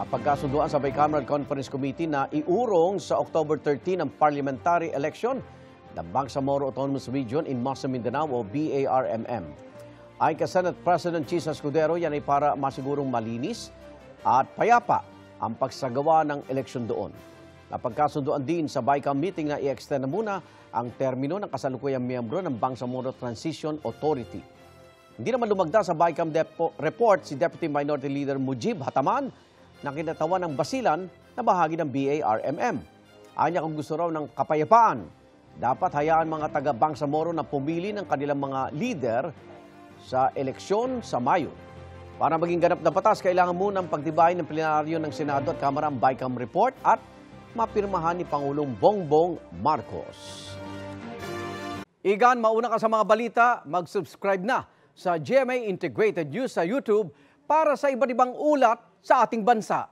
Napagkasunduan sa Bicameral Conference Committee na iurong sa October 13 ang parliamentary election ng Bangsamoro Autonomous Region in Muslim Mindanao o BARMM. Ayon kay Senate President Chis Escudero, yan ay para masigurong malinis at payapa ang pagsagawa ng eleksyon doon. Napagkasunduan din sa BICAM meeting na i-extend na muna ang termino ng kasalukuyang miyembro ng Bangsamoro Transition Authority. Hindi naman lumagda sa BICAM report si Deputy Minority Leader Mujib Hataman na kinatawan ng basilan na bahagi ng BARMM. Anya kung gusto raw ng kapayapaan, dapat hayaan mga taga Bangsamoro na pumili ng kanilang mga leader sa eleksyon sa Mayo. Para maging ganap na batas, kailangan muna ang pagtibayin ng plenaryo ng Senado at Kamara ang BICAM report at mapirmahan ni Pangulong Bongbong Marcos. Igan, mauna ka sa mga balita, mag-subscribe na sa GMA Integrated News sa YouTube para sa iba't ibang ulat sa ating bansa.